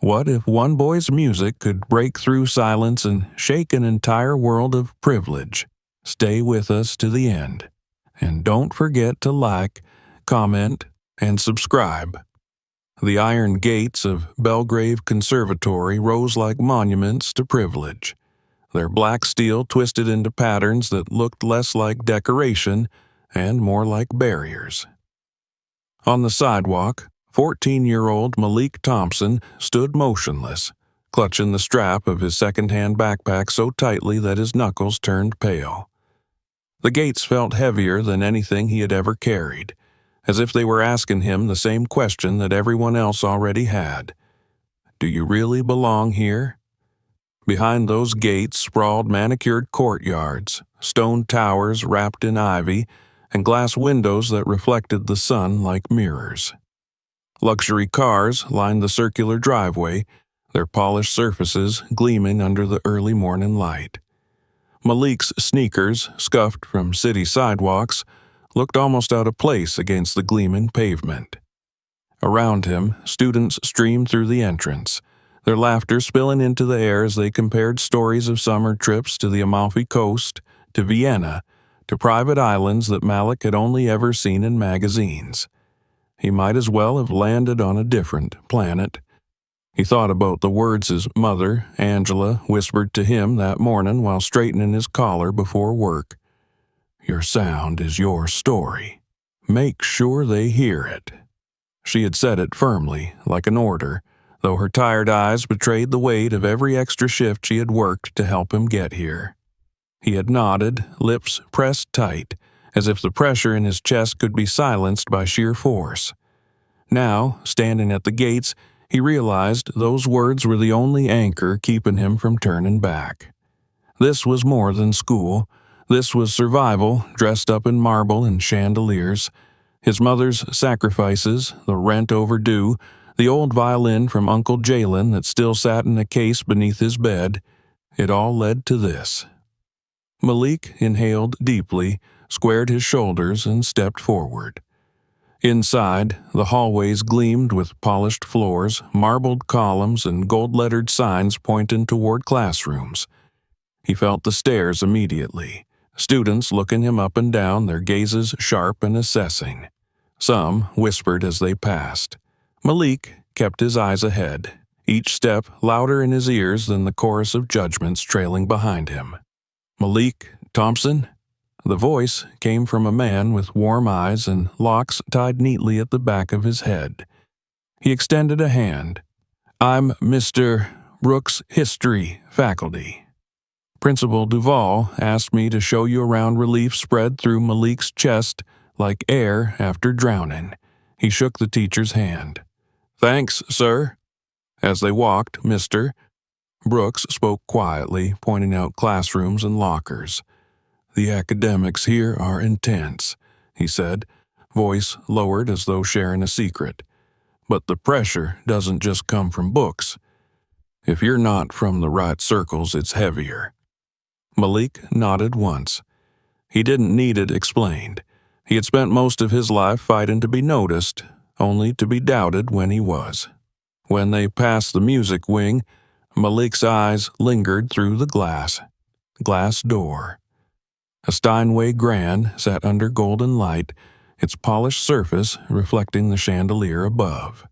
What if one boy's music could break through silence and shake an entire world of privilege? Stay with us to the end. And don't forget to like, comment, and subscribe. The iron gates of Belgrave Conservatory rose like monuments to privilege, their black steel twisted into patterns that looked less like decoration and more like barriers. On the sidewalk, 14-year-old Malik Thompson stood motionless, clutching the strap of his second-hand backpack so tightly that his knuckles turned pale. The gates felt heavier than anything he had ever carried, as if they were asking him the same question that everyone else already had. Do you really belong here? Behind those gates sprawled manicured courtyards, stone towers wrapped in ivy, and glass windows that reflected the sun like mirrors. Luxury cars lined the circular driveway, their polished surfaces gleaming under the early morning light. Malik's sneakers, scuffed from city sidewalks, looked almost out of place against the gleaming pavement. Around him, students streamed through the entrance, their laughter spilling into the air as they compared stories of summer trips to the Amalfi Coast, to Vienna, to private islands that Malik had only ever seen in magazines. He might as well have landed on a different planet. He thought about the words his mother, Angela, whispered to him that morning while straightening his collar before work. Your sound is your story. Make sure they hear it. She had said it firmly, like an order, though her tired eyes betrayed the weight of every extra shift she had worked to help him get here. He had nodded, lips pressed tight, as if the pressure in his chest could be silenced by sheer force. Now, standing at the gates, he realized those words were the only anchor keeping him from turning back. This was more than school. This was survival, dressed up in marble and chandeliers. His mother's sacrifices, the rent overdue, the old violin from Uncle Jalen that still sat in a case beneath his bed, it all led to this. Malik inhaled deeply, squared his shoulders, and stepped forward. Inside, the hallways gleamed with polished floors, marbled columns, and gold-lettered signs pointing toward classrooms. He felt the stares immediately, students looking him up and down, their gazes sharp and assessing. Some whispered as they passed. Malik kept his eyes ahead, each step louder in his ears than the chorus of judgments trailing behind him. Malik Thompson? The voice came from a man with warm eyes and locks tied neatly at the back of his head. He extended a hand. I'm Mr. Brooks' history faculty. Principal Duvall asked me to show you around relief spread through Malik's chest like air after drowning. He shook the teacher's hand. Thanks, sir. As they walked, Mr. Brooks spoke quietly, pointing out classrooms and lockers. The academics here are intense, he said, voice lowered as though sharing a secret. But the pressure doesn't just come from books. If you're not from the right circles, it's heavier. Malik nodded once. He didn't need it explained. He had spent most of his life fighting to be noticed, only to be doubted when he was. When they passed the music wing, Malik's eyes lingered through the glass door. A Steinway Grand sat under golden light, its polished surface reflecting the chandelier above.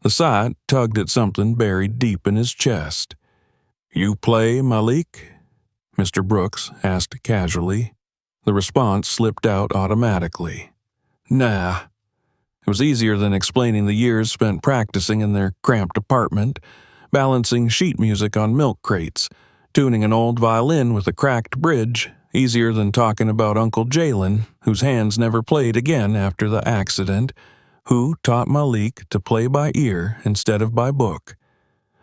The sight tugged at something buried deep in his chest. You play, Malik? Mr. Brooks asked casually. The response slipped out automatically. Nah. It was easier than explaining the years spent practicing in their cramped apartment, balancing sheet music on milk crates, tuning an old violin with a cracked bridge, easier than talking about Uncle Jalen, whose hands never played again after the accident, who taught Malik to play by ear instead of by book.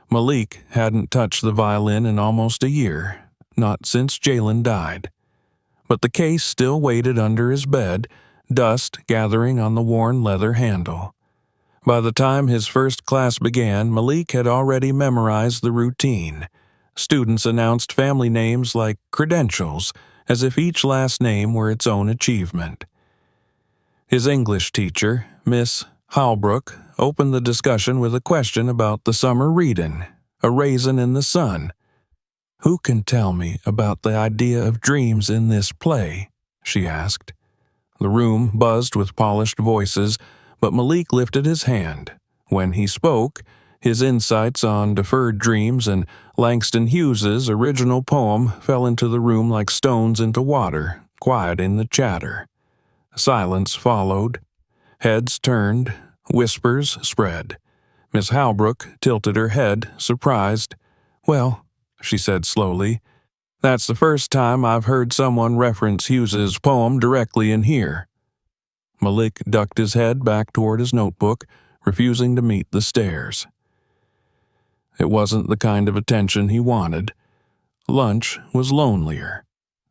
Malik hadn't touched the violin in almost a year, not since Jalen died. But the case still waited under his bed, dust gathering on the worn leather handle. By the time his first class began, Malik had already memorized the routine. Students announced family names like credentials, as if each last name were its own achievement. His English teacher, Miss Halbrook, opened the discussion with a question about the summer reading, A Raisin in the Sun. "Who can tell me about the idea of dreams in this play?" she asked. The room buzzed with polished voices, but Malik lifted his hand. When he spoke, his insights on deferred dreams and Langston Hughes's original poem fell into the room like stones into water, quieting the chatter. Silence followed. Heads turned. Whispers spread. Miss Halbrook tilted her head, surprised. "Well," she said slowly, "that's the first time I've heard someone reference Hughes's poem directly in here." Malik ducked his head back toward his notebook, refusing to meet the stares. It wasn't the kind of attention he wanted. Lunch was lonelier.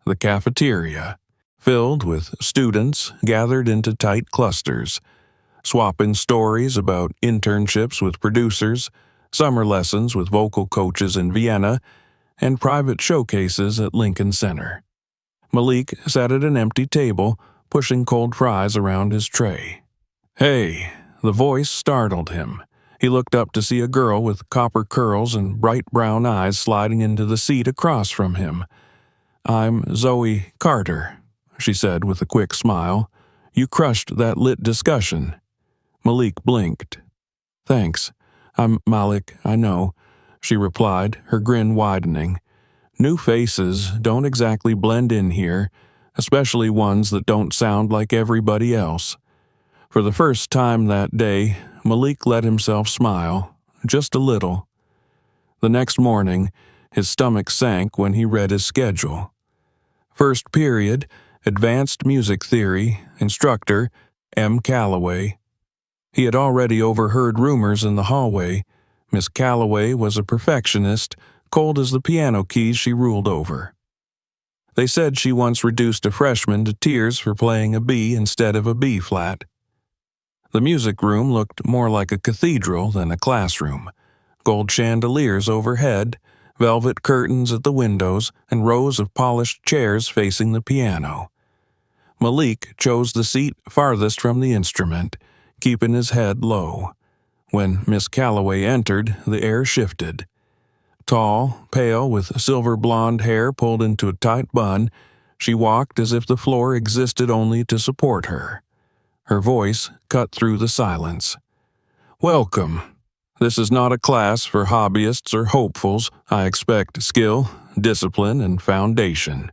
The cafeteria, filled with students gathered into tight clusters, swapping stories about internships with producers, summer lessons with vocal coaches in Vienna, and private showcases at Lincoln Center. Malik sat at an empty table, pushing cold fries around his tray. "Hey!" The voice startled him. He looked up to see a girl with copper curls and bright brown eyes sliding into the seat across from him. "I'm Zoe Carter," she said with a quick smile. "You crushed that lit discussion." Malik blinked. "Thanks. I'm Malik, I know," she replied, her grin widening. "New faces don't exactly blend in here, especially ones that don't sound like everybody else." For the first time that day, Malik let himself smile, just a little. The next morning, his stomach sank when he read his schedule. First period, Advanced Music Theory, instructor, M. Calloway. He had already overheard rumors in the hallway. Miss Calloway was a perfectionist, cold as the piano keys she ruled over. They said she once reduced a freshman to tears for playing a B instead of a B-flat. The music room looked more like a cathedral than a classroom. Gold chandeliers overhead, velvet curtains at the windows, and rows of polished chairs facing the piano. Malik chose the seat farthest from the instrument, keeping his head low. When Miss Calloway entered, the air shifted. Tall, pale, with silver blonde hair pulled into a tight bun, she walked as if the floor existed only to support her. Her voice cut through the silence. "Welcome. This is not a class for hobbyists or hopefuls. I expect skill, discipline, and foundation."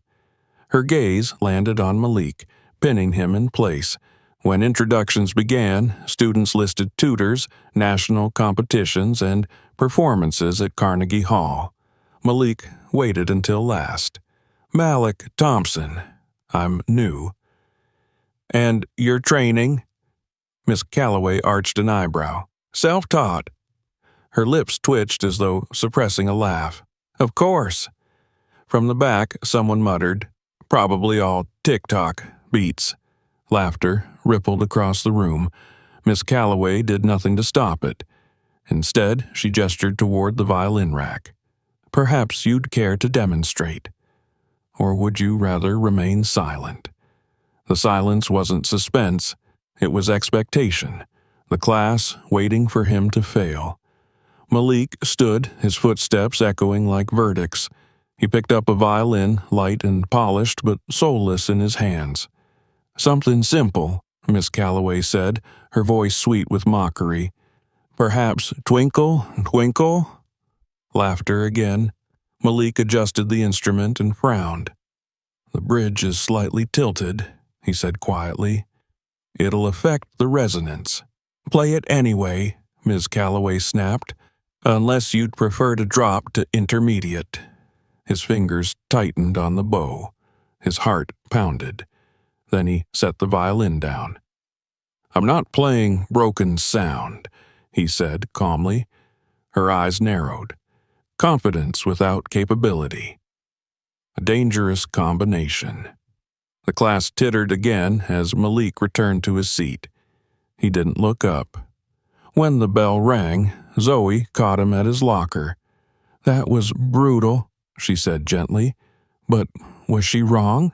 Her gaze landed on Malik, pinning him in place. When introductions began, students listed tutors, national competitions, and performances at Carnegie Hall. Malik waited until last. "Malik Thompson. I'm new." "And your training?" Miss Calloway arched an eyebrow. "Self-taught." Her lips twitched as though suppressing a laugh. "Of course." From the back, someone muttered, "Probably all TikTok beats." Laughter rippled across the room. Miss Calloway did nothing to stop it. Instead, she gestured toward the violin rack. "Perhaps you'd care to demonstrate. Or would you rather remain silent?" The silence wasn't suspense, it was expectation, the class waiting for him to fail. Malik stood, his footsteps echoing like verdicts. He picked up a violin, light and polished but soulless in his hands. "Something simple," Miss Calloway said, her voice sweet with mockery. "Perhaps Twinkle, Twinkle?" Laughter again. Malik adjusted the instrument and frowned. "The bridge is slightly tilted," he said quietly. "It'll affect the resonance." "Play it anyway," Ms. Calloway snapped, "unless you'd prefer to drop to intermediate." His fingers tightened on the bow. His heart pounded. Then he set the violin down. "I'm not playing broken sound," he said calmly. Her eyes narrowed. "Confidence without capability. A dangerous combination." The class tittered again as Malik returned to his seat. He didn't look up. When the bell rang, Zoe caught him at his locker. "That was brutal," she said gently. "But was she wrong?"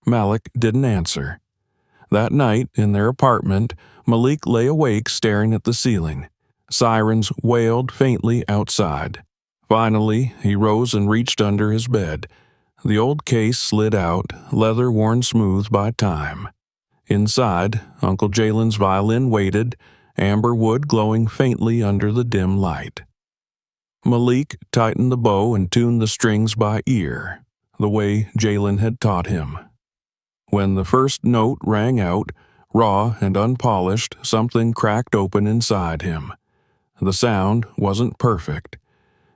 Malik didn't answer. That night, in their apartment, Malik lay awake staring at the ceiling. Sirens wailed faintly outside. Finally, he rose and reached under his bed. The old case slid out, leather worn smooth by time. Inside, Uncle Jalen's violin waited, amber wood glowing faintly under the dim light. Malik tightened the bow and tuned the strings by ear, the way Jalen had taught him. When the first note rang out, raw and unpolished, something cracked open inside him. The sound wasn't perfect.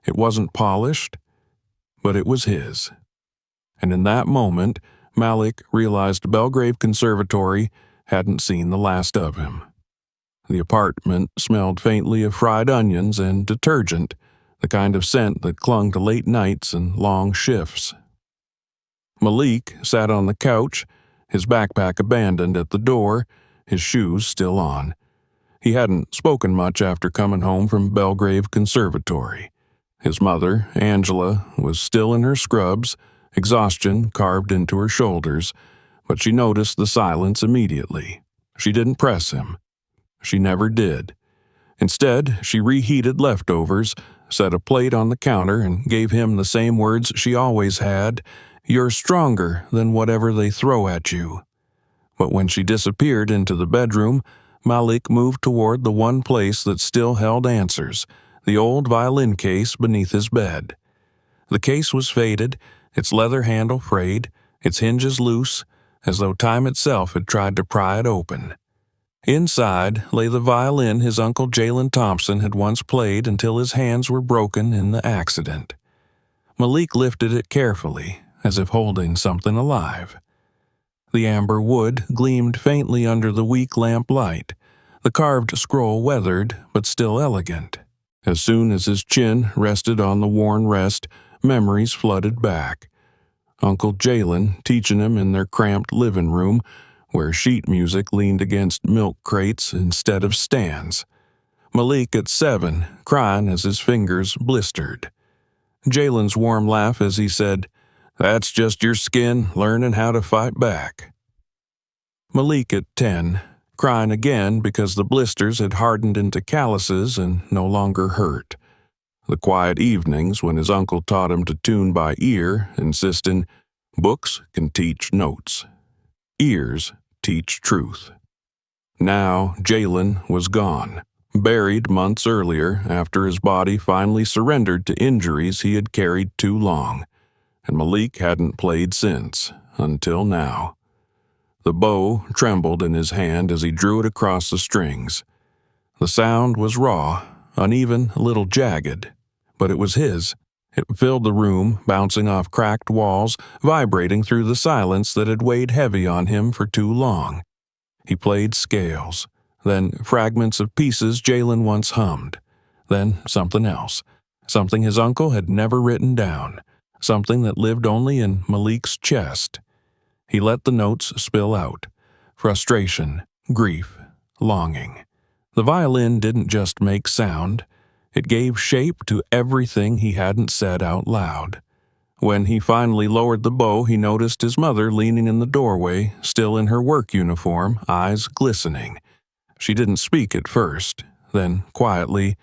It wasn't polished, but it was his. And in that moment, Malik realized Belgrave Conservatory hadn't seen the last of him. The apartment smelled faintly of fried onions and detergent, the kind of scent that clung to late nights and long shifts. Malik sat on the couch, his backpack abandoned at the door, his shoes still on. He hadn't spoken much after coming home from Belgrave Conservatory. His mother, Angela, was still in her scrubs, exhaustion carved into her shoulders, but she noticed the silence immediately. She didn't press him. She never did. Instead, she reheated leftovers, set a plate on the counter, and gave him the same words she always had: "You're stronger than whatever they throw at you." But when she disappeared into the bedroom, Malik moved toward the one place that still held answers, the old violin case beneath his bed. The case was faded, its leather handle frayed, its hinges loose, as though time itself had tried to pry it open. Inside lay the violin his Uncle Jalen Thompson had once played until his hands were broken in the accident. Malik lifted it carefully, as if holding something alive. The amber wood gleamed faintly under the weak lamp light, the carved scroll weathered but still elegant. As soon as his chin rested on the worn rest, memories flooded back. Uncle Jalen teaching him in their cramped living room, where sheet music leaned against milk crates instead of stands. Malik at 7, crying as his fingers blistered. Jalen's warm laugh as he said, "That's just your skin learning how to fight back." Malik at 10, crying again because the blisters had hardened into calluses and no longer hurt. The quiet evenings when his uncle taught him to tune by ear, insisting, "Books can teach notes. Ears teach truth." Now Jalen was gone, buried months earlier after his body finally surrendered to injuries he had carried too long, and Malik hadn't played since, until now. The bow trembled in his hand as he drew it across the strings. The sound was raw, uneven, a little jagged, but it was his. It filled the room, bouncing off cracked walls, vibrating through the silence that had weighed heavy on him for too long. He played scales, then fragments of pieces Jalen once hummed, then something else, something his uncle had never written down, something that lived only in Malik's chest. He let the notes spill out. Frustration, grief, longing. The violin didn't just make sound. It gave shape to everything he hadn't said out loud. When he finally lowered the bow, he noticed his mother leaning in the doorway, still in her work uniform, eyes glistening. She didn't speak at first. Then, quietly,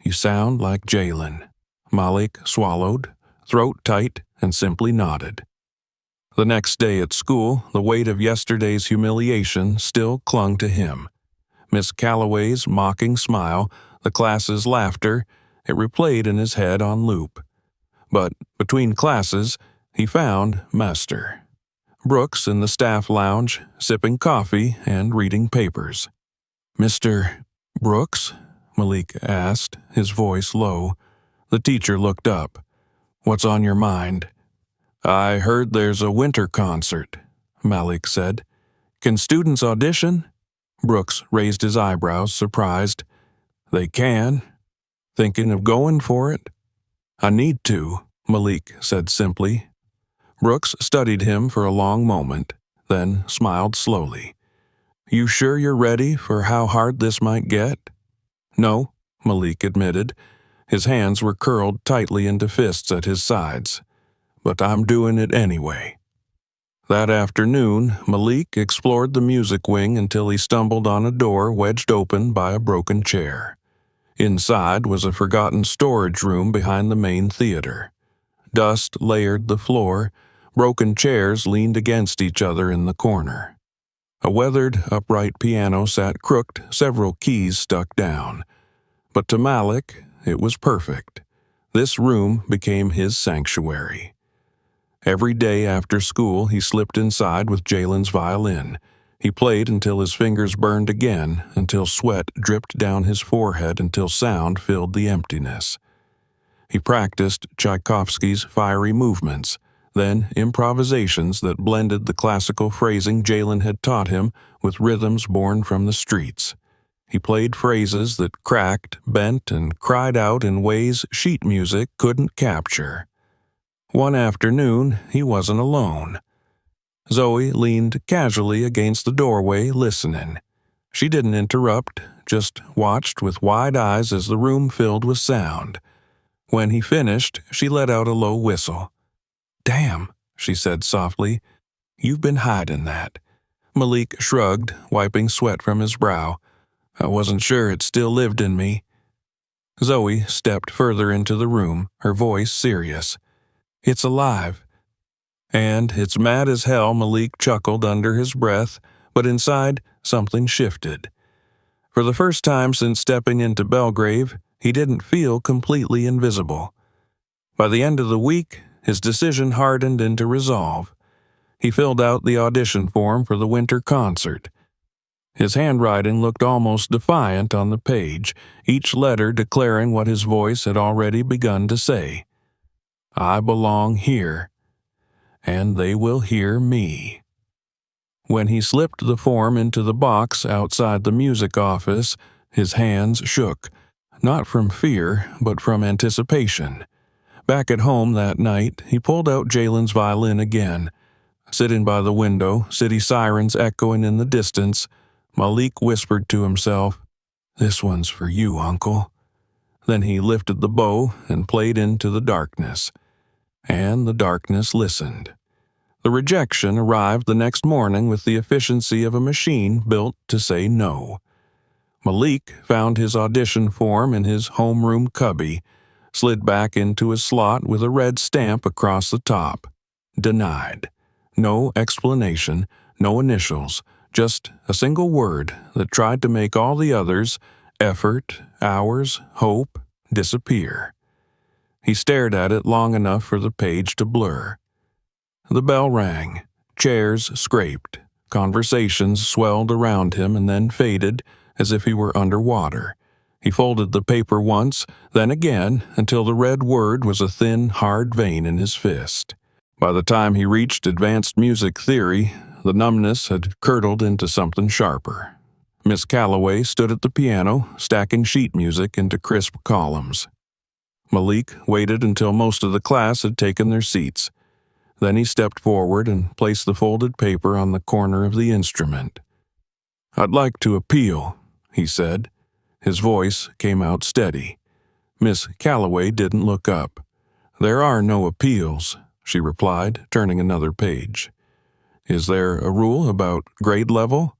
"You sound like Jalen." Malik swallowed, throat tight, and simply nodded. The next day at school, the weight of yesterday's humiliation still clung to him. Miss Calloway's mocking smile, the class's laughter, it replayed in his head on loop. But between classes, he found Master Brooks in the staff lounge, sipping coffee and reading papers. "Mr. Brooks?" Malik asked, his voice low. The teacher looked up. "What's on your mind?" "I heard there's a winter concert," Malik said. "Can students audition?" Brooks raised his eyebrows, surprised. "They can. Thinking of going for it?" "I need to," Malik said simply. Brooks studied him for a long moment, then smiled slowly. "You sure you're ready for how hard this might get?" "No," Malik admitted. His hands were curled tightly into fists at his sides. "But I'm doing it anyway." That afternoon, Malik explored the music wing until he stumbled on a door wedged open by a broken chair. Inside was a forgotten storage room behind the main theater. Dust layered the floor, broken chairs leaned against each other in the corner. A weathered, upright piano sat crooked, several keys stuck down. But to Malik, it was perfect. This room became his sanctuary. Every day after school, he slipped inside with Jalen's violin. He played until his fingers burned again, until sweat dripped down his forehead, until sound filled the emptiness. He practiced Tchaikovsky's fiery movements, then improvisations that blended the classical phrasing Jalen had taught him with rhythms born from the streets. He played phrases that cracked, bent, and cried out in ways sheet music couldn't capture. One afternoon, he wasn't alone. Zoe leaned casually against the doorway, listening. She didn't interrupt, just watched with wide eyes as the room filled with sound. When he finished, she let out a low whistle. "Damn," she said softly. "You've been hiding that." Malik shrugged, wiping sweat from his brow. "I wasn't sure it still lived in me." Zoe stepped further into the room, her voice serious. "It's alive." And it's mad as hell, Malik chuckled under his breath, but inside, something shifted. For the first time since stepping into Belgrave, he didn't feel completely invisible. By the end of the week, his decision hardened into resolve. He filled out the audition form for the winter concert. His handwriting looked almost defiant on the page, each letter declaring what his voice had already begun to say. "I belong here, and they will hear me." When he slipped the form into the box outside the music office, his hands shook, not from fear, but from anticipation. Back at home that night, he pulled out Jalen's violin again. Sitting by the window, city sirens echoing in the distance, Malik whispered to himself, "This one's for you, Uncle." Then he lifted the bow and played into the darkness. And the darkness listened. The rejection arrived the next morning with the efficiency of a machine built to say no. Malik found his audition form in his homeroom cubby, slid back into his slot with a red stamp across the top. Denied. No explanation, no initials, just a single word that tried to make all the others, effort, hours, hope, disappear. He stared at it long enough for the page to blur. The bell rang. Chairs scraped. Conversations swelled around him and then faded as if he were underwater. He folded the paper once, then again, until the red word was a thin, hard vein in his fist. By the time he reached advanced music theory, the numbness had curdled into something sharper. Miss Calloway stood at the piano, stacking sheet music into crisp columns. Malik waited until most of the class had taken their seats. Then he stepped forward and placed the folded paper on the corner of the instrument. "I'd like to appeal," he said. His voice came out steady. Miss Calloway didn't look up. "There are no appeals," she replied, turning another page. "Is there a rule about grade level?"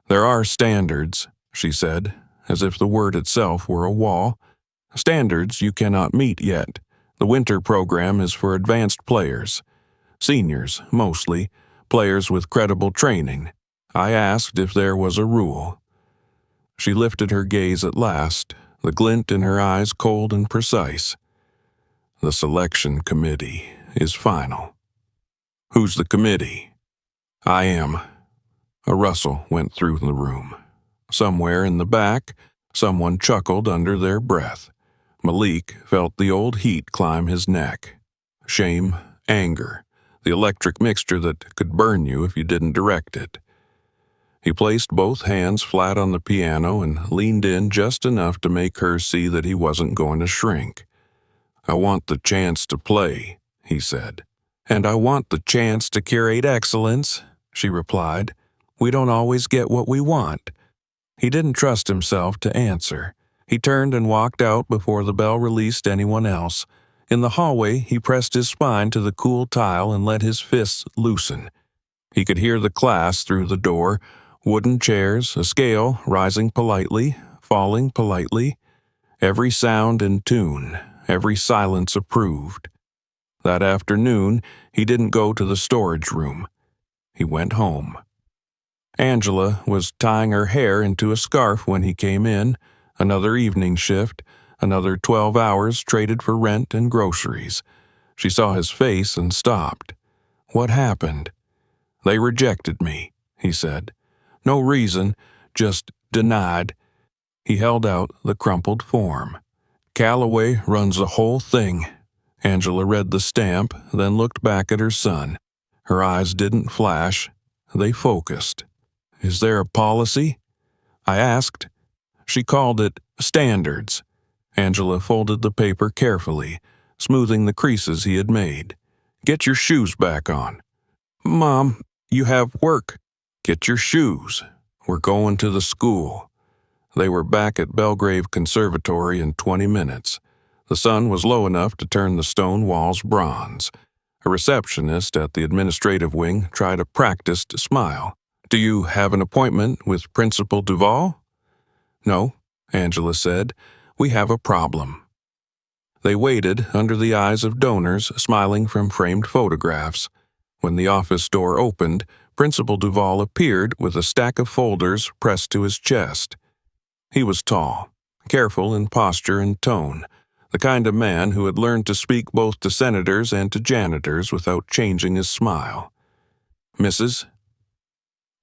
"There are standards," she said, as if the word itself were a wall. "Standards you cannot meet yet. The winter program is for advanced players. Seniors, mostly, players with credible training. I asked if there was a rule." She lifted her gaze at last, the glint in her eyes cold and precise. "The selection committee is final." "Who's the committee?" "I am." A rustle went through the room. Somewhere in the back, someone chuckled under their breath. Malik felt the old heat climb his neck. Shame, anger, the electric mixture that could burn you if you didn't direct it. He placed both hands flat on the piano and leaned in just enough to make her see that he wasn't going to shrink. "I want the chance to play," he said. "And I want the chance to curate excellence," she replied. "We don't always get what we want." He didn't trust himself to answer. He turned and walked out before the bell released anyone else. In the hallway, he pressed his spine to the cool tile and let his fists loosen. He could hear the class through the door, wooden chairs, a scale rising politely, falling politely, every sound in tune, every silence approved. That afternoon, he didn't go to the storage room. He went home. Angela was tying her hair into a scarf when he came in, another evening shift, another 12 hours traded for rent and groceries. She saw his face and stopped. What happened? They rejected me, he said. No reason, just denied. He held out the crumpled form. Calloway runs the whole thing. Angela read the stamp, then looked back at her son. Her eyes didn't flash. They focused. Is there a policy? I asked. She called it standards. Angela folded the paper carefully, smoothing the creases he had made. Get your shoes back on. Mom, you have work. Get your shoes. We're going to the school. They were back at Belgrave Conservatory in 20 minutes. The sun was low enough to turn the stone walls bronze. A receptionist at the administrative wing tried a practiced smile. Do you have an appointment with Principal Duval? No, Angela said. We have a problem. They waited under the eyes of donors smiling from framed photographs. When the office door opened, Principal Duval appeared with a stack of folders pressed to his chest. He was tall, careful in posture and tone, the kind of man who had learned to speak both to senators and to janitors without changing his smile. Mrs.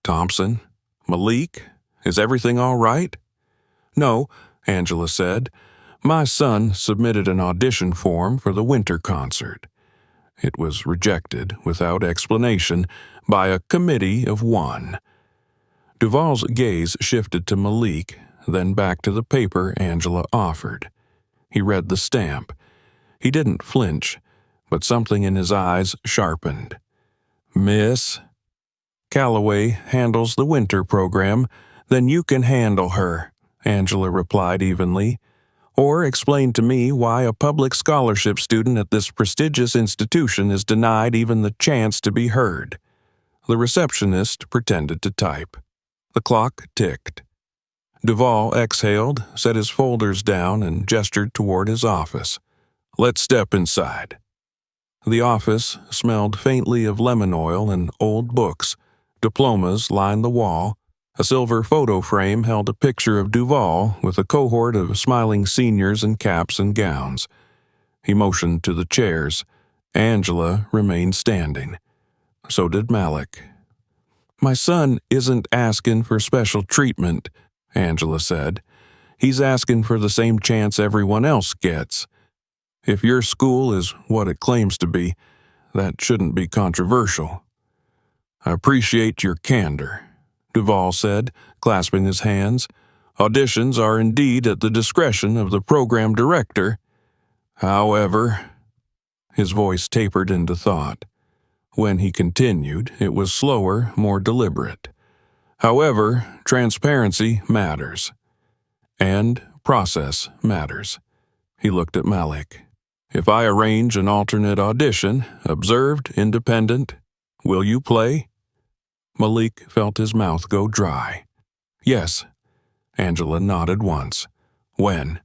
Thompson? Malik? Is everything all right? No, Angela said. My son submitted an audition form for the winter concert. It was rejected without explanation by a committee of one. Duval's gaze shifted to Malik, then back to the paper Angela offered. He read the stamp. He didn't flinch, but something in his eyes sharpened. Miss Calloway handles the winter program, then you can handle her, Angela replied evenly. Or explain to me why a public scholarship student at this prestigious institution is denied even the chance to be heard. The receptionist pretended to type. The clock ticked. Duval exhaled, set his folders down, and gestured toward his office. Let's step inside. The office smelled faintly of lemon oil and old books. Diplomas lined the wall. A silver photo frame held a picture of Duval with a cohort of smiling seniors in caps and gowns. He motioned to the chairs. Angela remained standing. So did Malik. My son isn't asking for special treatment, Angela said. He's asking for the same chance everyone else gets. If your school is what it claims to be, that shouldn't be controversial. I appreciate your candor, Duval said, clasping his hands. Auditions are indeed at the discretion of the program director. However, his voice tapered into thought. When he continued, it was slower, more deliberate. However, transparency matters. And process matters. He looked at Malik. If I arrange an alternate audition, observed, independent, will you play? Malik felt his mouth go dry. Yes. Angela nodded once. When?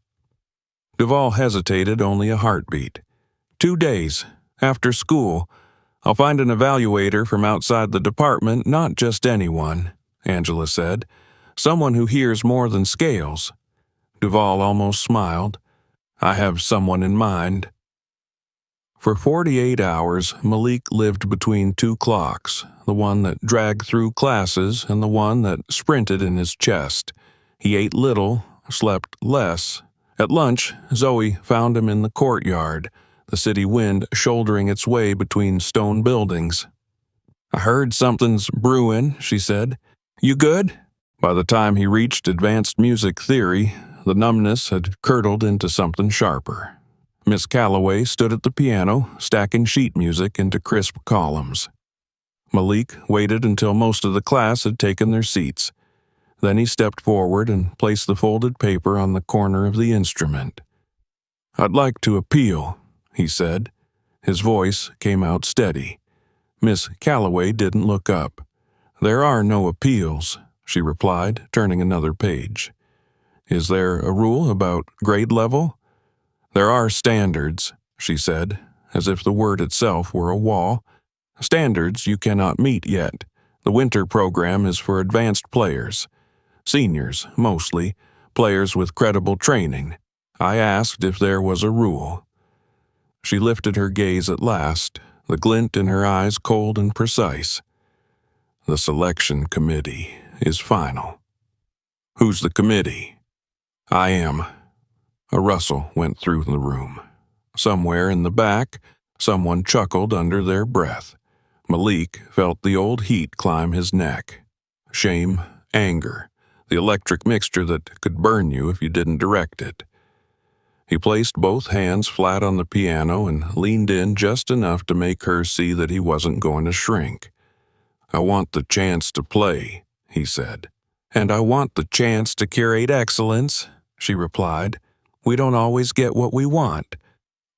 Duval hesitated only a heartbeat. 2 days. After school. I'll find an evaluator from outside the department, not just anyone, Angela said. Someone who hears more than scales. Duval almost smiled. I have someone in mind. For 48 hours, Malik lived between two clocks, the one that dragged through classes and the one that sprinted in his chest. He ate little, slept less. At lunch, Zoe found him in the courtyard, the city wind shouldering its way between stone buildings. I heard something's brewing, she said. You good? By the time he reached advanced music theory, the numbness had curdled into something sharper. Miss Calloway stood at the piano, stacking sheet music into crisp columns. Malik waited until most of the class had taken their seats. Then he stepped forward and placed the folded paper on the corner of the instrument. I'd like to appeal, he said. His voice came out steady. Miss Calloway didn't look up. "There are no appeals," she replied, turning another page. "Is there a rule about grade level?" "There are standards," she said, as if the word itself were a wall. "Standards you cannot meet yet. The winter program is for advanced players. Seniors, mostly, players with credible training. I asked if there was a rule." She lifted her gaze at last, the glint in her eyes cold and precise. "The selection committee is final." "Who's the committee?" "I am." A rustle went through the room. Somewhere in the back, someone chuckled under their breath. Malik felt the old heat climb his neck. Shame, anger, the electric mixture that could burn you if you didn't direct it. He placed both hands flat on the piano and leaned in just enough to make her see that he wasn't going to shrink. "I want the chance to play," he said. "And I want the chance to curate excellence," she replied. "We don't always get what we want."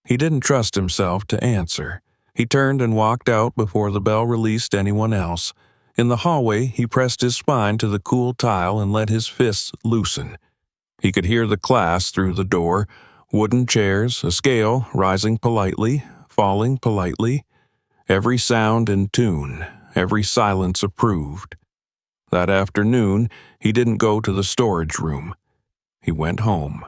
He didn't trust himself to answer. He turned and walked out before the bell released anyone else. In the hallway, he pressed his spine to the cool tile and let his fists loosen. He could hear the class through the door, wooden chairs, a scale rising politely, falling politely, every sound in tune, every silence approved. That afternoon, he didn't go to the storage room. He went home.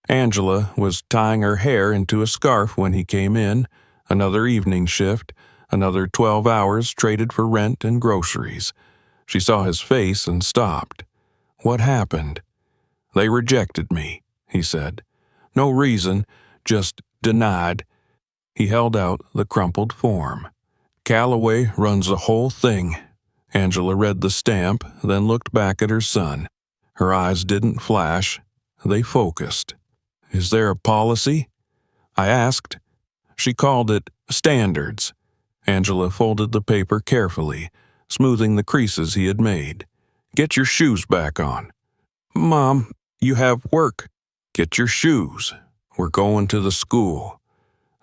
Angela was tying her hair into a scarf when he came in. Another evening shift, another 12 hours traded for rent and groceries. She saw his face and stopped. "What happened?" "They rejected me," he said. "No reason, just denied." He held out the crumpled form. "Calloway runs the whole thing." Angela read the stamp, then looked back at her son. Her eyes didn't flash. They focused. "Is there a policy?" I asked. She called it standards. Angela folded the paper carefully, smoothing the creases he had made. "Get your shoes back on." "Mom, you have work." "Get your shoes. We're going to the school."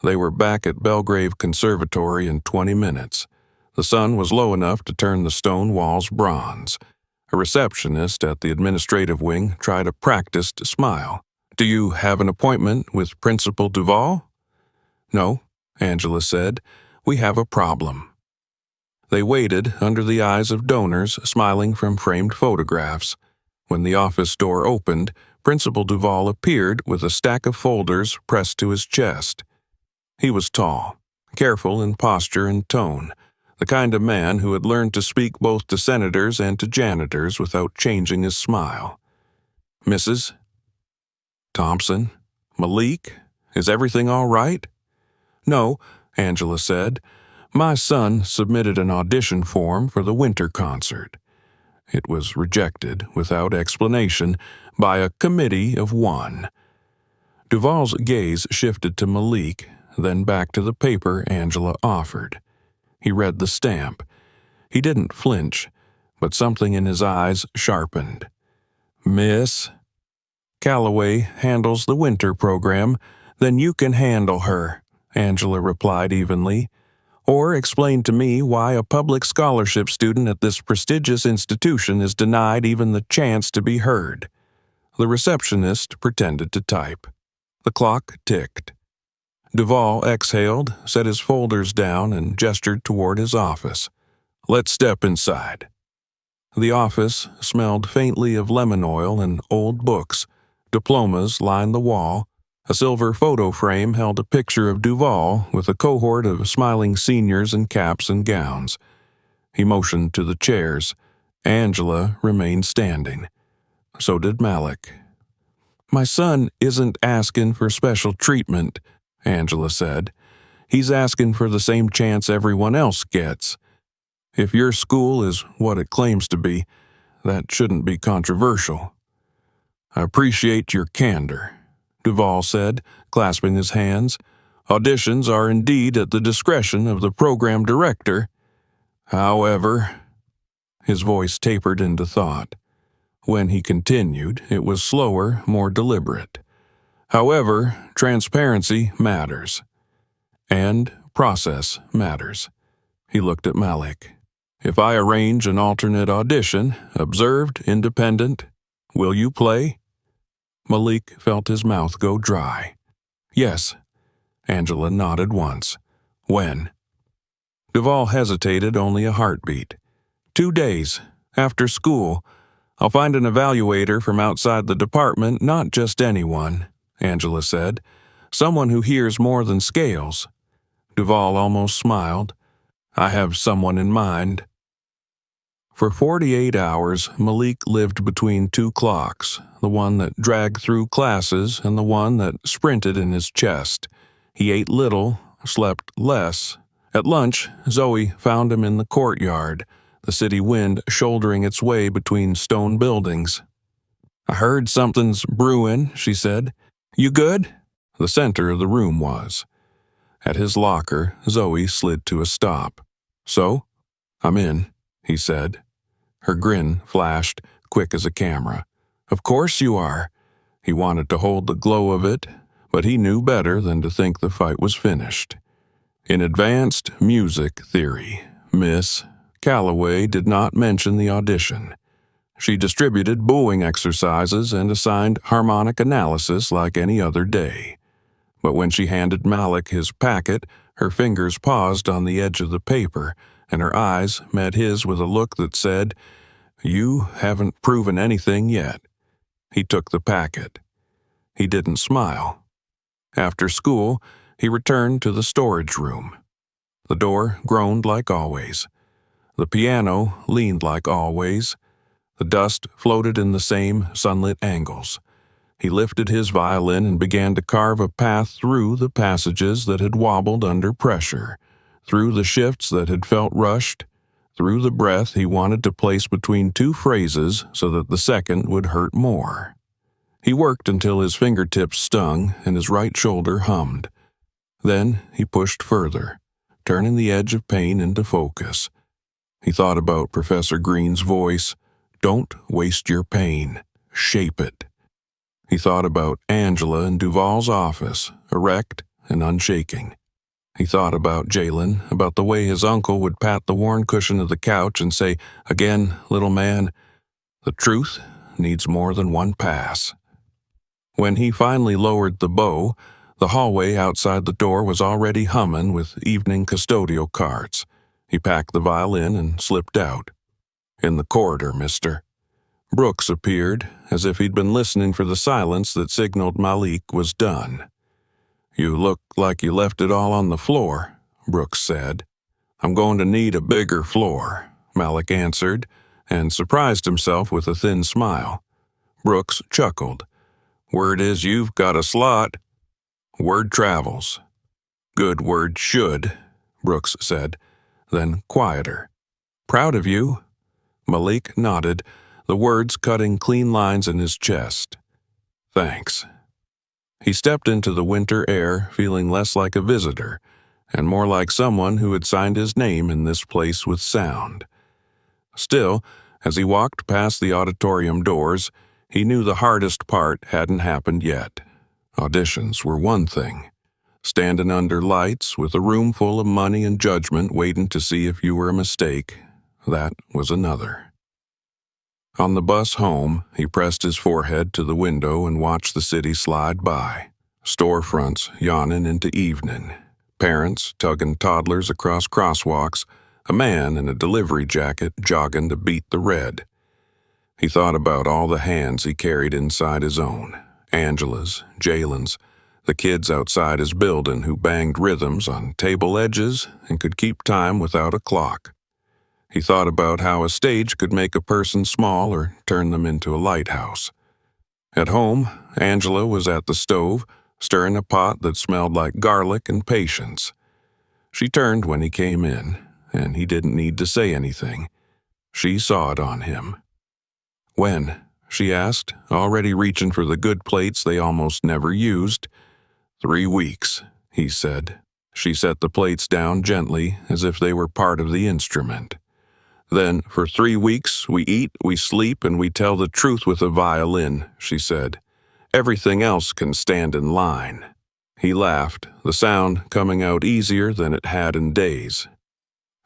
They were back at Belgrave Conservatory in 20 minutes. The sun was low enough to turn the stone walls bronze. A receptionist at the administrative wing tried a practiced smile. "Do you have an appointment with Principal Duval?" "No," Angela said. "We have a problem." They waited under the eyes of donors smiling from framed photographs. When the office door opened, Principal Duval appeared with a stack of folders pressed to his chest. He was tall, careful in posture and tone, the kind of man who had learned to speak both to senators and to janitors without changing his smile. "Mrs. Thompson? Malik? Is everything all right?" "No," Angela said. "My son submitted an audition form for the winter concert. It was rejected without explanation by a committee of one." Duval's gaze shifted to Malik, then back to the paper Angela offered. He read the stamp. He didn't flinch, but something in his eyes sharpened. "Miss Calloway handles the winter program, then you can handle her," Angela replied evenly. "Or explain to me why a public scholarship student at this prestigious institution is denied even the chance to be heard." The receptionist pretended to type. The clock ticked. Duval exhaled, set his folders down, and gestured toward his office. "Let's step inside." The office smelled faintly of lemon oil and old books. Diplomas lined the wall. A silver photo frame held a picture of Duval with a cohort of smiling seniors in caps and gowns. He motioned to the chairs. Angela remained standing. So did Malik. "My son isn't asking for special treatment," Angela said. "He's asking for the same chance everyone else gets. If your school is what it claims to be, that shouldn't be controversial." "I appreciate your candor," Duval said, clasping his hands. "Auditions are indeed at the discretion of the program director. However," his voice tapered into thought. When he continued, it was slower, more deliberate. "However, transparency matters. And process matters. He looked at Malik. If I arrange an alternate audition, observed, independent, will you play? Malik felt his mouth go dry. Yes. Angela nodded once. When? Duvall hesitated only a heartbeat. 2 days. After school. I'll find an evaluator from outside the department, not just anyone, Angela said. Someone who hears more than scales. Duvall almost smiled. I have someone in mind. For 48 hours, Malik lived between 2 clocks, the one that dragged through classes and the one that sprinted in his chest. He ate little, slept less. At lunch, Zoe found him in the courtyard, the city wind shouldering its way between stone buildings. I heard something's brewing, she said. You good? The center of the room was. At his locker, Zoe slid to a stop. So? I'm in, he said. Her grin flashed, quick as a camera. Of course you are. He wanted to hold the glow of it, but he knew better than to think the fight was finished. In advanced music theory, Miss Calloway did not mention the audition. She distributed booing exercises and assigned harmonic analysis like any other day. But when she handed Malik his packet, her fingers paused on the edge of the paper, and her eyes met his with a look that said, You haven't proven anything yet. He took the packet. He didn't smile. After school, he returned to the storage room. The door groaned like always. The piano leaned like always. The dust floated in the same sunlit angles. He lifted his violin and began to carve a path through the passages that had wobbled under pressure, through the shifts that had felt rushed, through the breath he wanted to place between 2 phrases so that the second would hurt more. He worked until his fingertips stung and his right shoulder hummed. Then he pushed further, turning the edge of pain into focus. He thought about Professor Green's voice, Don't waste your pain, shape it. He thought about Angela in Duvall's office, erect and unshaking. He thought about Jalen, about the way his uncle would pat the worn cushion of the couch and say, Again, little man, the truth needs more than one pass. When he finally lowered the bow, the hallway outside the door was already humming with evening custodial carts. He packed the violin and slipped out. In the corridor, mister. Brooks appeared, as if he'd been listening for the silence that signaled Malik was done. You look like you left it all on the floor, Brooks said. I'm going to need a bigger floor, Malik answered, and surprised himself with a thin smile. Brooks chuckled. Word is you've got a slot. Word travels. Good word should, Brooks said, then quieter. Proud of you. Malik nodded, the words cutting clean lines in his chest. Thanks. He stepped into the winter air, feeling less like a visitor, and more like someone who had signed his name in this place with sound. Still, as he walked past the auditorium doors, he knew the hardest part hadn't happened yet. Auditions were one thing. Standing under lights, with a room full of money and judgment waiting to see if you were a mistake, that was another. On the bus home, he pressed his forehead to the window and watched the city slide by. Storefronts yawning into evening, parents tugging toddlers across crosswalks, a man in a delivery jacket jogging to beat the red. He thought about all the hands he carried inside his own, Angela's, Jalen's, the kids outside his building who banged rhythms on table edges and could keep time without a clock. He thought about how a stage could make a person small or turn them into a lighthouse. At home, Angela was at the stove, stirring a pot that smelled like garlic and patience. She turned when he came in, and he didn't need to say anything. She saw it on him. When? She asked, already reaching for the good plates they almost never used. 3 weeks, he said. She set the plates down gently, as if they were part of the instrument. Then, for 3 weeks, we eat, we sleep, and we tell the truth with a violin, she said. Everything else can stand in line. He laughed, the sound coming out easier than it had in days.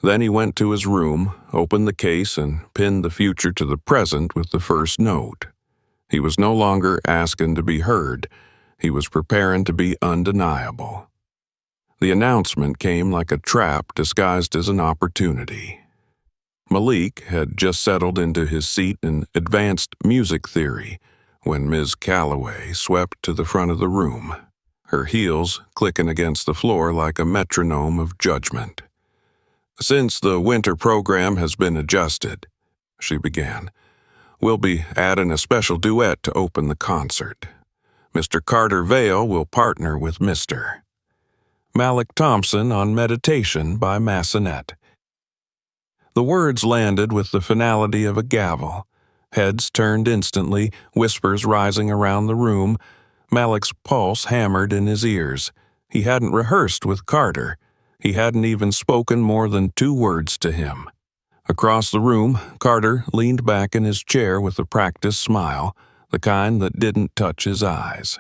Then he went to his room, opened the case, and pinned the future to the present with the first note. He was no longer asking to be heard. He was preparing to be undeniable. The announcement came like a trap disguised as an opportunity. Malik had just settled into his seat in advanced music theory when Ms. Calloway swept to the front of the room, her heels clicking against the floor like a metronome of judgment. "Since the winter program has been adjusted," she began, "we'll be adding a special duet to open the concert. Mr. Carter Vale will partner with Mr. Malik Thompson on Meditation by Massenet." The words landed with the finality of a gavel. Heads turned instantly, whispers rising around the room. Malik's pulse hammered in his ears. He hadn't rehearsed with Carter. He hadn't even spoken more than 2 words to him. Across the room, Carter leaned back in his chair with a practiced smile, the kind that didn't touch his eyes.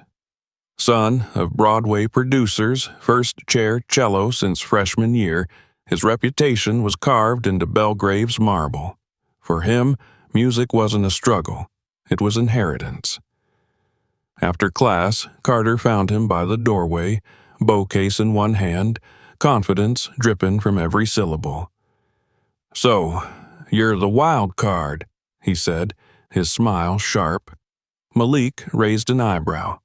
Son of Broadway producers, first-chair cello since freshman year, his reputation was carved into Belgrave's marble. For him, music wasn't a struggle. It was inheritance. After class, Carter found him by the doorway, bow case in one hand, confidence dripping from every syllable. "So, you're the wild card," he said, his smile sharp. Malik raised an eyebrow.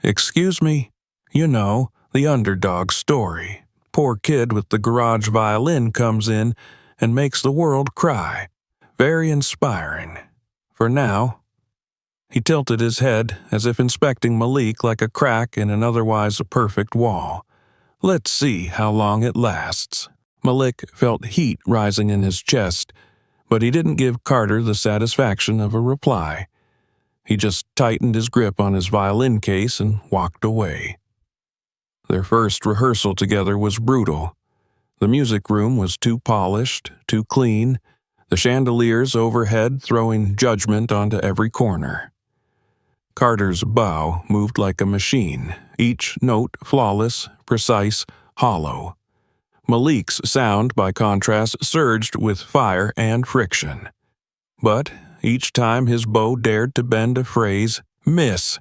"Excuse me? You know, the underdog story. Poor kid with the garage violin comes in and makes the world cry. Very inspiring. For now." He tilted his head as if inspecting Malik like a crack in an otherwise perfect wall. "Let's see how long it lasts." Malik felt heat rising in his chest, but he didn't give Carter the satisfaction of a reply. He just tightened his grip on his violin case and walked away. Their first rehearsal together was brutal. The music room was too polished, too clean, the chandeliers overhead throwing judgment onto every corner. Carter's bow moved like a machine, each note flawless, precise, hollow. Malik's sound, by contrast, surged with fire and friction. But each time his bow dared to bend a phrase, "Miss,"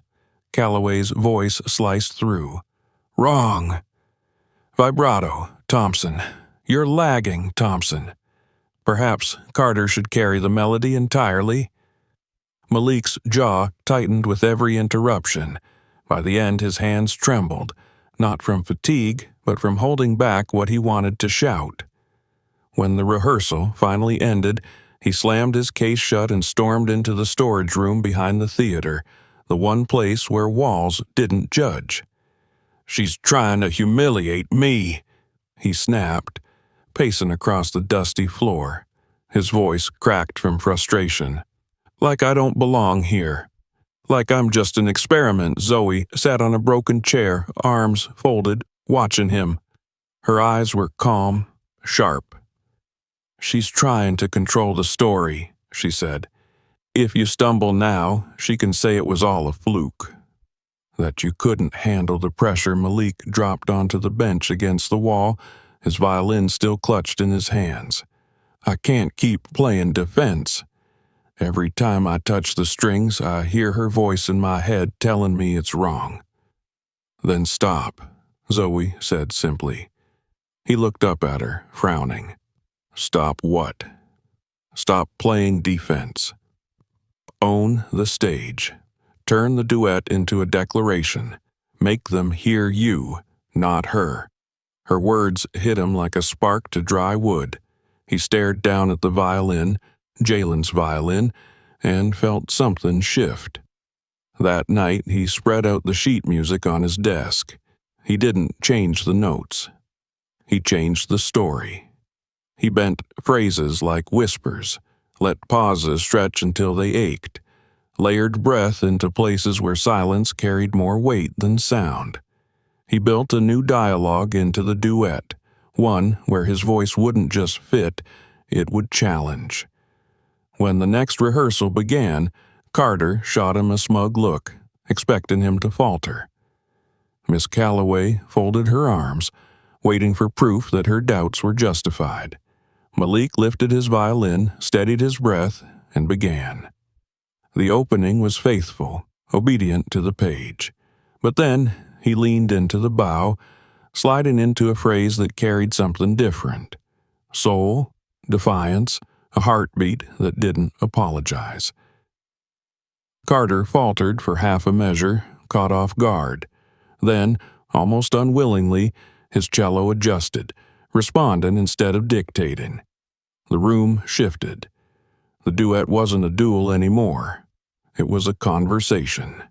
Calloway's voice sliced through. "Wrong." "Vibrato, Thompson. You're lagging, Thompson." Perhaps Carter should carry the melody entirely. Malik's jaw tightened with every interruption. By the end, his hands trembled, not from fatigue, but from holding back what he wanted to shout. When the rehearsal finally ended, he slammed his case shut and stormed into the storage room behind the theater, the one place where walls didn't judge. "She's trying to humiliate me," he snapped, pacing across the dusty floor. His voice cracked from frustration. "Like I don't belong here. Like I'm just an experiment." Zoe sat on a broken chair, arms folded, watching him. Her eyes were calm, sharp. "She's trying to control the story," she said. "If you stumble now, she can say it was all a fluke." That you couldn't handle the pressure. Malik dropped onto the bench against the wall, his violin still clutched in his hands. "I can't keep playing defense. Every time I touch the strings, I hear her voice in my head telling me it's wrong." "Then stop," Zoe said simply. He looked up at her, frowning. "Stop what?" "Stop playing defense. Own the stage. Turn the duet into a declaration. Make them hear you, not her." Her words hit him like a spark to dry wood. He stared down at the violin, Jalen's violin, and felt something shift. That night, he spread out the sheet music on his desk. He didn't change the notes. He changed the story. He bent phrases like whispers, let pauses stretch until they ached, layered breath into places where silence carried more weight than sound. He built a new dialogue into the duet, one where his voice wouldn't just fit, it would challenge. When the next rehearsal began, Carter shot him a smug look, expecting him to falter. Miss Calloway folded her arms, waiting for proof that her doubts were justified. Malik lifted his violin, steadied his breath, and began. The opening was faithful, obedient to the page. But then he leaned into the bow, sliding into a phrase that carried something different. Soul, defiance, a heartbeat that didn't apologize. Carter faltered for half a measure, caught off guard. Then, almost unwillingly, his cello adjusted, responding instead of dictating. The room shifted. The duet wasn't a duel anymore. It was a conversation.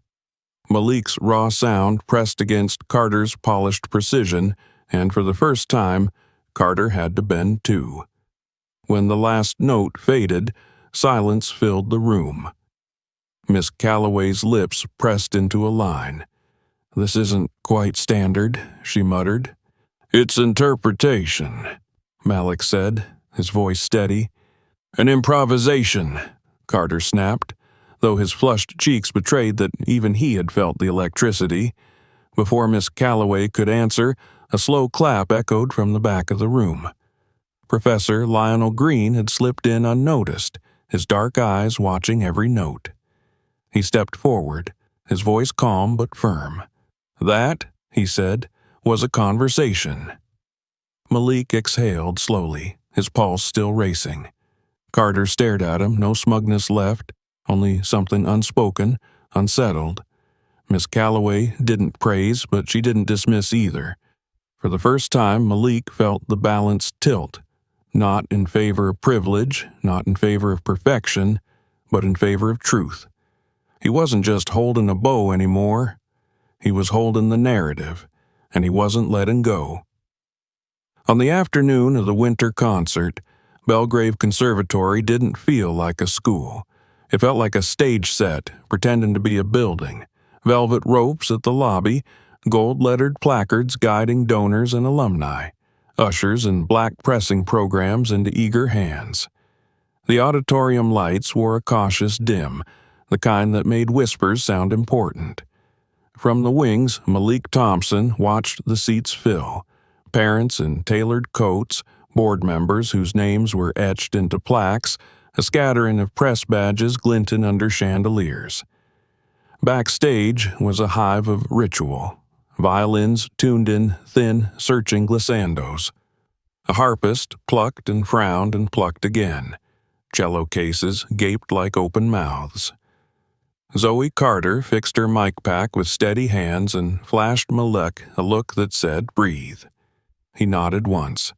Malik's raw sound pressed against Carter's polished precision, and for the first time, Carter had to bend too. When the last note faded, silence filled the room. Miss Calloway's lips pressed into a line. "This isn't quite standard," she muttered. "It's interpretation," Malik said, his voice steady. "An improvisation," Carter snapped, though his flushed cheeks betrayed that even he had felt the electricity. Before Miss Calloway could answer, a slow clap echoed from the back of the room. Professor Lionel Green had slipped in unnoticed, his dark eyes watching every note. He stepped forward, his voice calm but firm. "That," he said, "was a conversation." Malik exhaled slowly, his pulse still racing. Carter stared at him, no smugness left, only something unspoken, unsettled. Miss Calloway didn't praise, but she didn't dismiss either. For the first time, Malik felt the balance tilt, not in favor of privilege, not in favor of perfection, but in favor of truth. He wasn't just holding a bow anymore. He was holding the narrative, and he wasn't letting go. On the afternoon of the winter concert, Belgrave Conservatory didn't feel like a school. It felt like a stage set, pretending to be a building. Velvet ropes at the lobby, gold-lettered placards guiding donors and alumni, ushers and black pressing programs into eager hands. The auditorium lights wore a cautious dim, the kind that made whispers sound important. From the wings, Malik Thompson watched the seats fill. Parents in tailored coats, board members whose names were etched into plaques, a scattering of press badges glinting under chandeliers. Backstage was a hive of ritual. Violins tuned in thin, searching glissandos. A harpist plucked and frowned and plucked again. Cello cases gaped like open mouths. Zoe Carter fixed her mic pack with steady hands and flashed Malik a look that said, "Breathe." He nodded once.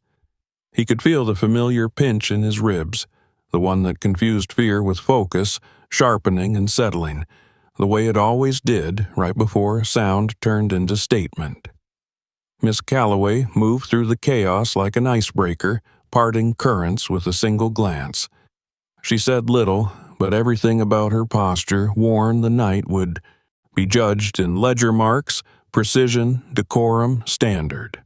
He could feel the familiar pinch in his ribs, the one that confused fear with focus, sharpening and settling, the way it always did right before sound turned into statement. Miss Calloway moved through the chaos like an icebreaker, parting currents with a single glance. She said little, but everything about her posture warned the night would be judged in ledger marks, precision, decorum, standard.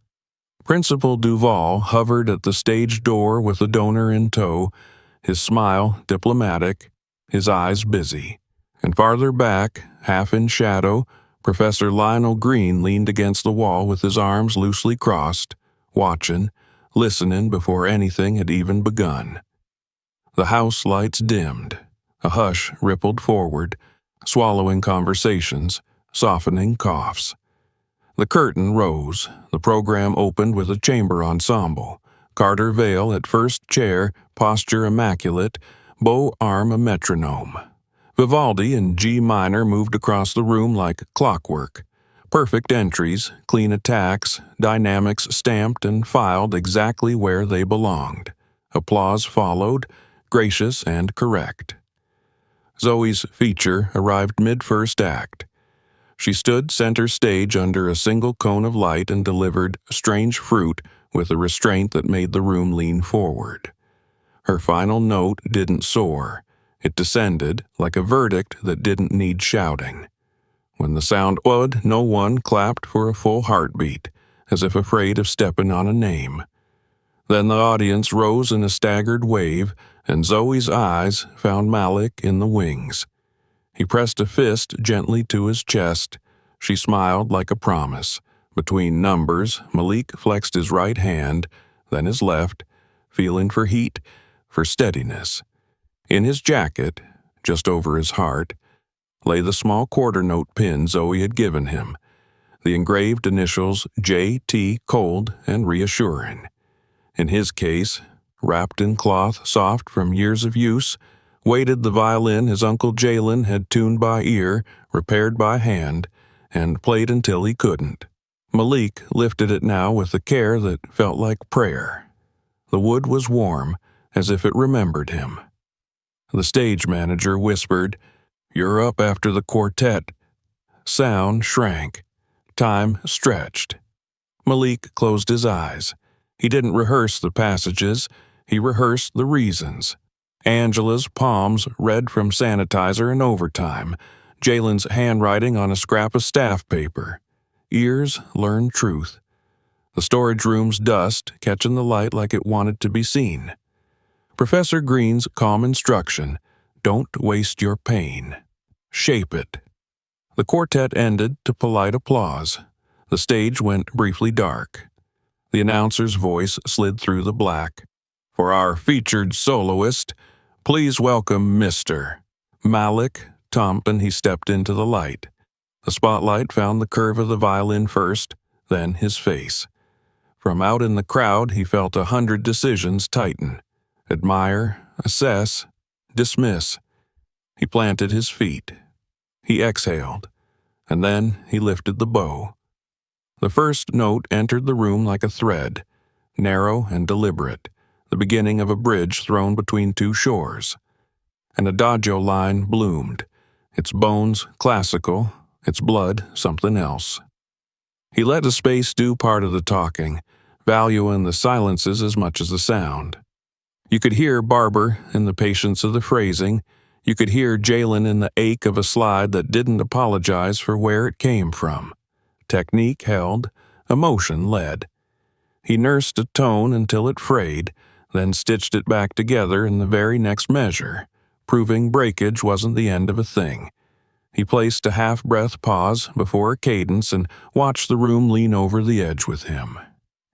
Principal Duval hovered at the stage door with the donor in tow, his smile diplomatic, his eyes busy. And farther back, half in shadow, Professor Lionel Green leaned against the wall with his arms loosely crossed, watching, listening before anything had even begun. The house lights dimmed. A hush rippled forward, swallowing conversations, softening coughs. The curtain rose. The program opened with a chamber ensemble. Carter Vale at first chair, posture immaculate, bow arm a metronome. Vivaldi in G minor moved across the room like clockwork. Perfect entries, clean attacks, dynamics stamped and filed exactly where they belonged. Applause followed, gracious and correct. Zoe's feature arrived mid-first act. She stood center stage under a single cone of light and delivered Strange Fruit with a restraint that made the room lean forward. Her final note didn't soar. It descended like a verdict that didn't need shouting. When the sound odd, no one clapped for a full heartbeat, as if afraid of stepping on a name. Then the audience rose in a staggered wave, and Zoe's eyes found Malik in the wings. He pressed a fist gently to his chest. She smiled like a promise. Between numbers, Malik flexed his right hand, then his left, feeling for heat, for steadiness. In his jacket, just over his heart, lay the small quarter-note pin Zoe had given him, the engraved initials J.T. cold and reassuring. In his case, wrapped in cloth soft from years of use, waited the violin his Uncle Jalin had tuned by ear, repaired by hand, and played until he couldn't. Malik lifted it now with a care that felt like prayer. The wood was warm, as if it remembered him. The stage manager whispered, "You're up after the quartet." Sound shrank. Time stretched. Malik closed his eyes. He didn't rehearse the passages, he rehearsed the reasons. Angela's palms red from sanitizer and overtime, Jalen's handwriting on a scrap of staff paper. Ears learned truth. The storage room's dust catching the light like it wanted to be seen. Professor Green's calm instruction, don't waste your pain. Shape it. The quartet ended to polite applause. The stage went briefly dark. The announcer's voice slid through the black. For our featured soloist, please welcome Mr. Malik Thompson. He stepped into the light. The spotlight found the curve of the violin first, then his face. From out in the crowd, he felt 100 decisions tighten. Admire, assess, dismiss. He planted his feet. He exhaled, and then he lifted the bow. The first note entered the room like a thread, narrow and deliberate, the beginning of a bridge thrown between two shores. An adagio line bloomed, its bones classical, its blood something else. He let the space do part of the talking, valuing the silences as much as the sound. You could hear Barber in the patience of the phrasing. You could hear Jalin in the ache of a slide that didn't apologize for where it came from. Technique held, emotion led. He nursed a tone until it frayed, then stitched it back together in the very next measure, proving breakage wasn't the end of a thing. He placed a half-breath pause before a cadence and watched the room lean over the edge with him.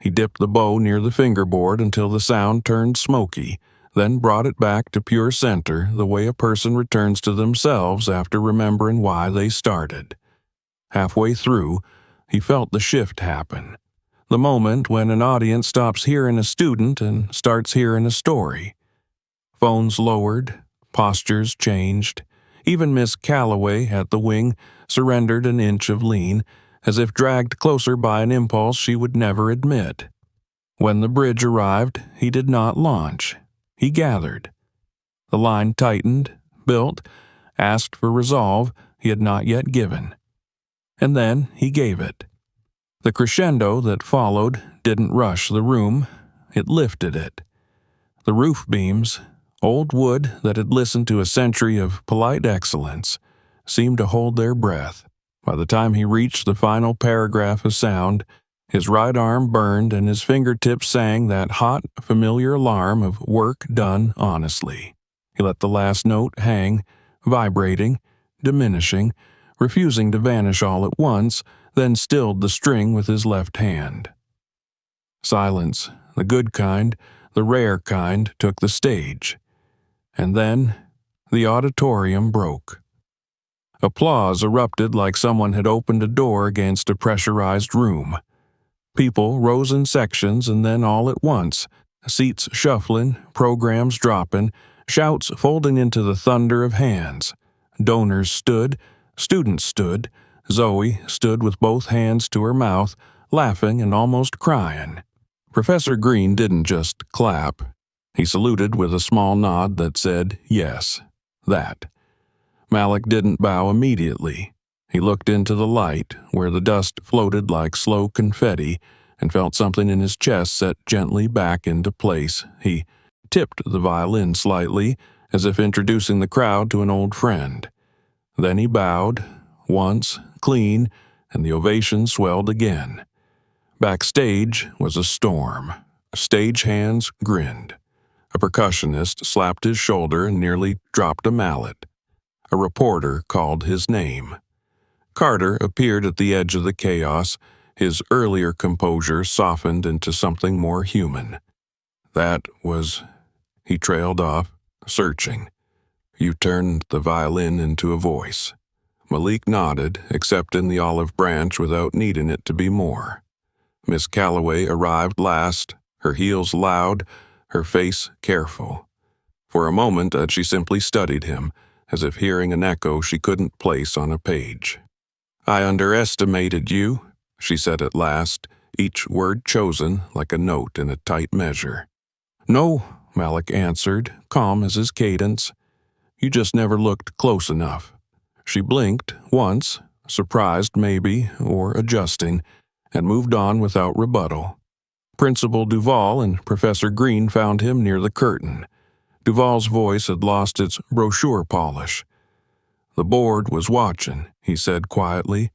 He dipped the bow near the fingerboard until the sound turned smoky, then brought it back to pure center the way a person returns to themselves after remembering why they started. Halfway through, he felt the shift happen. The moment when an audience stops hearing a student and starts hearing a story. Phones lowered, postures changed. Even Miss Calloway at the wing surrendered an inch of lean, as if dragged closer by an impulse she would never admit. When the bridge arrived, he did not launch. He gathered. The line tightened, built, asked for resolve he had not yet given. And then he gave it. The crescendo that followed didn't rush the room, it lifted it. The roof beams, old wood that had listened to a century of polite excellence, seemed to hold their breath. By the time he reached the final paragraph of sound, his right arm burned and his fingertips sang that hot, familiar alarm of work done honestly. He let the last note hang, vibrating, diminishing, refusing to vanish all at once, then stilled the string with his left hand. Silence, the good kind, the rare kind, took the stage. And then the auditorium broke. Applause erupted like someone had opened a door against a pressurized room. People rose in sections and then all at once, seats shuffling, programs dropping, shouts folding into the thunder of hands. Donors stood, students stood, Zoe stood with both hands to her mouth, laughing and almost crying. Professor Green didn't just clap. He saluted with a small nod that said, yes, that. Malik didn't bow immediately. He looked into the light, where the dust floated like slow confetti, and felt something in his chest set gently back into place. He tipped the violin slightly, as if introducing the crowd to an old friend. Then he bowed, once, clean, and the ovation swelled again. Backstage was a storm. Stagehands grinned. A percussionist slapped his shoulder and nearly dropped a mallet. A reporter called his name. Carter appeared at the edge of the chaos, his earlier composure softened into something more human. That was, he trailed off, searching. You turned the violin into a voice. Malik nodded, accepting the olive branch without needing it to be more. Miss Calloway arrived last, her heels loud, her face careful. For a moment she simply studied him, as if hearing an echo she couldn't place on a page. I underestimated you, she said at last, each word chosen like a note in a tight measure. No, Malik answered, calm as his cadence. You just never looked close enough. She blinked once, surprised maybe, or adjusting, and moved on without rebuttal. Principal Duval and Professor Green found him near the curtain. Duval's voice had lost its brochure polish. The board was watching, he said quietly.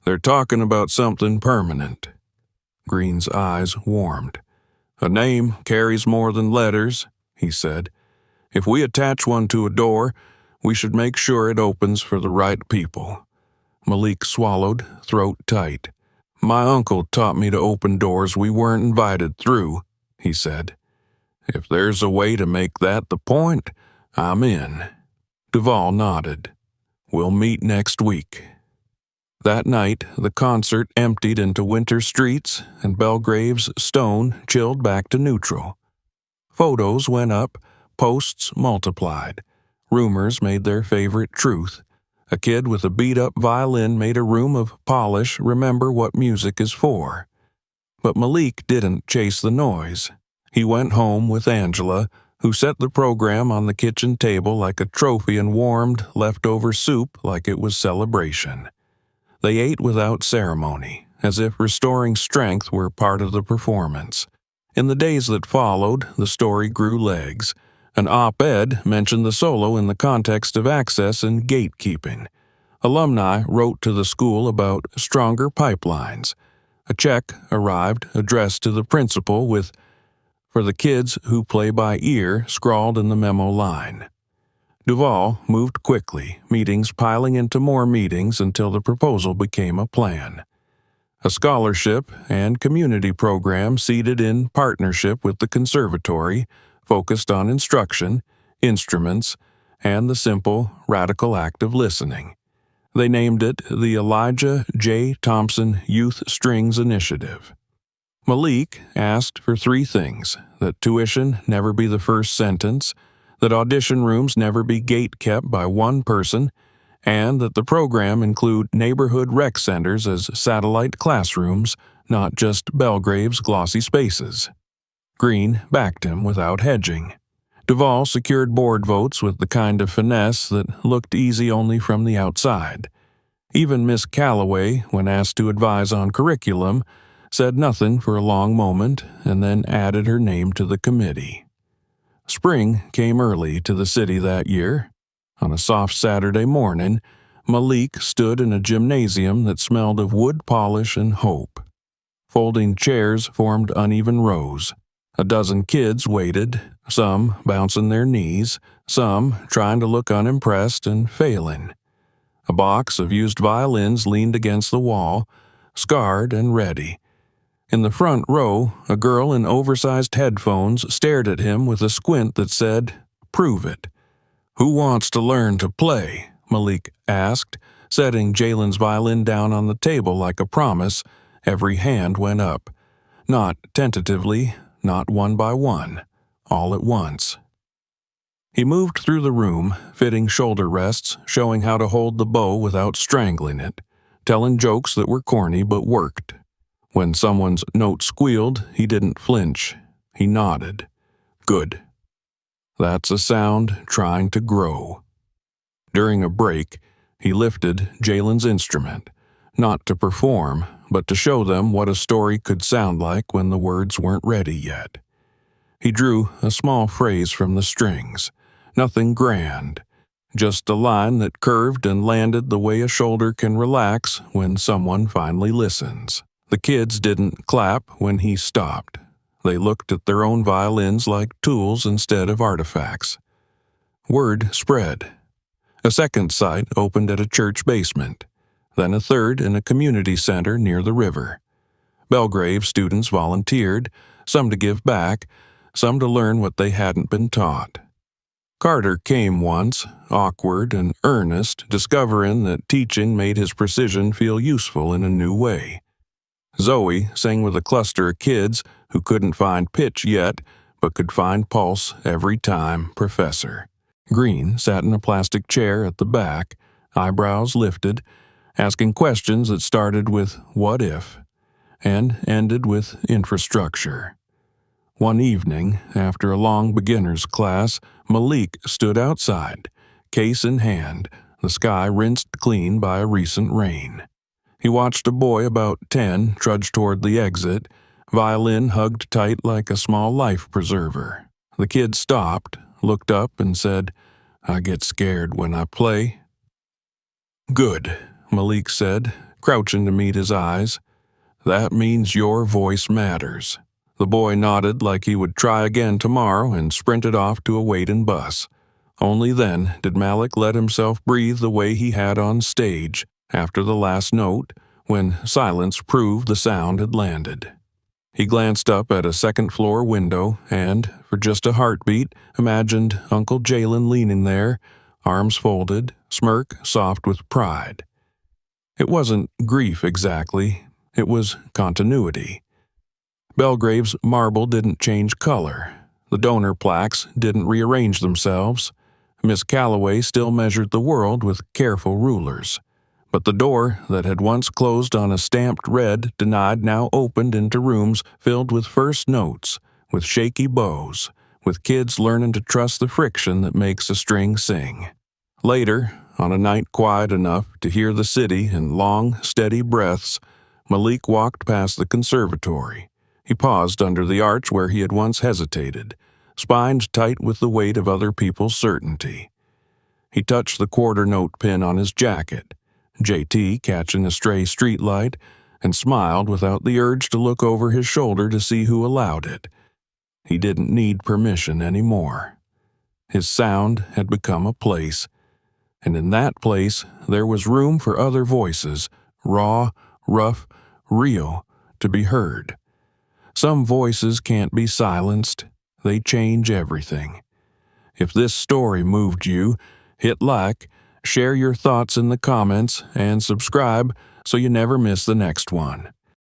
They're talking about something permanent. Green's eyes warmed. A name carries more than letters, he said. If we attach one to a door, we should make sure it opens for the right people. Malik swallowed, throat tight. My uncle taught me to open doors we weren't invited through, he said. If there's a way to make that the point, I'm in. Duval nodded. We'll meet next week. That night, the concert emptied into winter streets, and Belgrave's stone chilled back to neutral. Photos went up, posts multiplied. Rumors made their favorite truth. A kid with a beat-up violin made a room of polish remember what music is for. But Malik didn't chase the noise. He went home with Angela, who set the program on the kitchen table like a trophy and warmed leftover soup like it was celebration. They ate without ceremony, as if restoring strength were part of the performance. In the days that followed, the story grew legs. An op-ed mentioned the solo in the context of access and gatekeeping. Alumni wrote to the school about stronger pipelines. A check arrived addressed to the principal with, "For the kids who play by ear," scrawled in the memo line. Duval moved quickly, meetings piling into more meetings until the proposal became a plan. A scholarship and community program seeded in partnership with the conservatory focused on instruction, instruments, and the simple, radical act of listening. They named it the Elijah J. Thompson Youth Strings Initiative. Malik asked for three things: that tuition never be the first sentence, that audition rooms never be gate-kept by one person, and that the program include neighborhood rec centers as satellite classrooms, not just Belgrave's glossy spaces. Green backed him without hedging. Duval secured board votes with the kind of finesse that looked easy only from the outside. Even Miss Calloway, when asked to advise on curriculum, said nothing for a long moment and then added her name to the committee. Spring came early to the city that year. On a soft Saturday morning, Malik stood in a gymnasium that smelled of wood polish and hope. Folding chairs formed uneven rows. A dozen kids waited, some bouncing their knees, some trying to look unimpressed and failing. A box of used violins leaned against the wall, scarred and ready. In the front row, a girl in oversized headphones stared at him with a squint that said, "Prove it." "Who wants to learn to play?" Malik asked, setting Jalen's violin down on the table like a promise. Every hand went up. Not tentatively, not one by one, all at once. He moved through the room, fitting shoulder rests, showing how to hold the bow without strangling it, telling jokes that were corny but worked. When someone's note squealed, he didn't flinch. He nodded. Good. That's a sound trying to grow. During a break, he lifted Jalen's instrument, not to perform, but to show them what a story could sound like when the words weren't ready yet. He drew a small phrase from the strings, nothing grand, just a line that curved and landed the way a shoulder can relax when someone finally listens. The kids didn't clap when he stopped. They looked at their own violins like tools instead of artifacts. Word spread. A second site opened at a church basement, then a third in a community center near the river. Belgrave students volunteered, some to give back, some to learn what they hadn't been taught. Carter came once, awkward and earnest, discovering that teaching made his precision feel useful in a new way. Zoe sang with a cluster of kids who couldn't find pitch yet, but could find pulse every time Professor. Green sat in a plastic chair at the back, eyebrows lifted, asking questions that started with "what if?" and ended with infrastructure. One evening, after a long beginner's class, Malik stood outside, case in hand, the sky rinsed clean by a recent rain. He watched a boy about 10 trudge toward the exit, violin hugged tight like a small life preserver. The kid stopped, looked up, and said, "I get scared when I play." "Good," Malik said, crouching to meet his eyes. "That means your voice matters." The boy nodded like he would try again tomorrow and sprinted off to a waiting bus. Only then did Malik let himself breathe the way he had on stage after the last note, when silence proved the sound had landed. He glanced up at a second-floor window and, for just a heartbeat, imagined Uncle Jalen leaning there, arms folded, smirk soft with pride. It wasn't grief exactly, it was continuity. Belgrave's marble didn't change color. The donor plaques didn't rearrange themselves. Miss Calloway still measured the world with careful rulers. But the door that had once closed on a stamped red denied now opened into rooms filled with first notes, with shaky bows, with kids learning to trust the friction that makes a string sing. Later, on a night quiet enough to hear the city in long, steady breaths, Malik walked past the conservatory. He paused under the arch where he had once hesitated, spined tight with the weight of other people's certainty. He touched the quarter-note pin on his jacket, JT catching a stray streetlight, and smiled without the urge to look over his shoulder to see who allowed it. He didn't need permission anymore. His sound had become a place, and in that place there was room for other voices, raw, rough, real, to be heard. Some voices can't be silenced. They change everything. If this story moved you, hit like, share your thoughts in the comments, and subscribe so you never miss the next one.